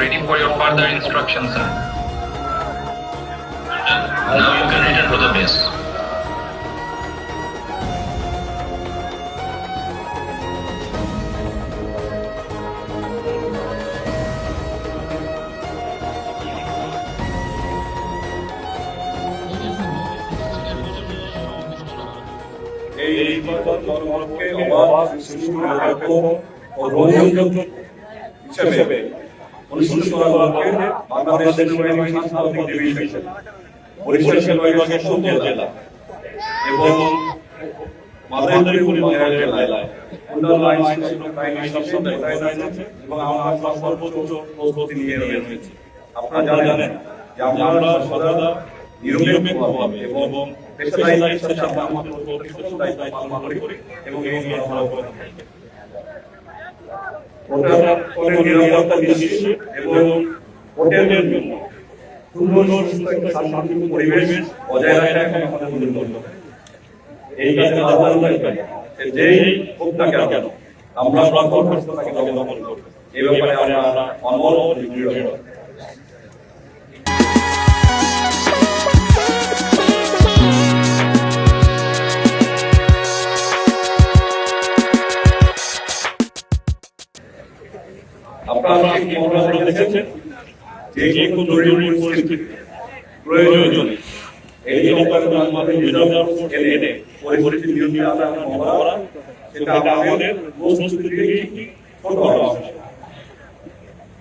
Ready for your further instructions, sir. Now you can return to the base. হিসেবে অনুষ্ঠিত করা হচ্ছে বাংলাদেশ সেনাবাহিনী সাংস্কৃতিক ডিভিশন বরিশাল বিভাগের সুন্দর জেলা এবং মাদারীপুর জেলায় অন্যান্য আইন শৃঙ্খলা বাহিনী সবসময় এবং আমরা সর্বোচ্চ প্রস্তুতি নিয়ে রয়েছি। আপনারা জানেন যে আমরা সর্বদা নিরপেক্ষভাবে এবং পেশাদারিত্বের সাথে আমাদের প্রতিষ্ঠান দায়িত্ব পালন করি এবং এই আমরা করে থাকি। ভোটারের নিরাপত্তা নিশ্চিত এবং ভোটের জন্য সুন্দর শান্তিপূর্ণ পরিবেশ বজায় রাখা আমাদের মূল লক্ষ্য। এই কাজে যেই হোক না কেন আমরা তাকে দমন করব। এই ব্যাপারে আমরা অনড় ও দৃঢ়। আপনারা কি মনে দেখেছেন যে কোনো জরুরি পরিস্থিতি প্রয়োজনে এই অপারেশন আমাদের নিরাপত্তা এনে পরিস্থিতি নিয়ন্ত্রণে আনা করা সেটা আমাদের প্রস্তুতি থেকে ছোট অংশ।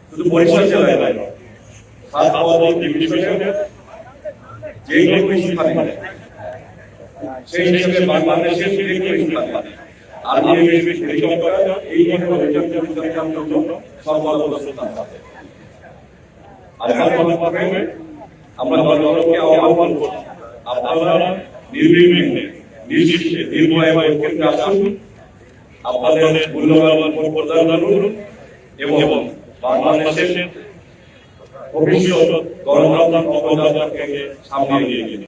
শুধু বরিশাল জেলায় নয়, সারা ডিভিশনের যে কোনো স্থানে সেই হিসেবে বাংলাদেশের যে কোনো স্থানে আর্মি হেলিকপ্টার এই ধরনের জন্য সর্বদা প্রস্তুত থাকবে। আমরা জনগণকে আহ্বান করি আপনারা নির্বিঘ্নে নির্বিঘ্নে নির্ভয়ে কেন্দ্রে আসুন, আপনাদের মূল্যবান ভোট প্রদান করুন এবং বাংলাদেশের ভবিষ্যৎ গণতান্ত্রিক অবদানকে সামনে এগিয়ে নিন।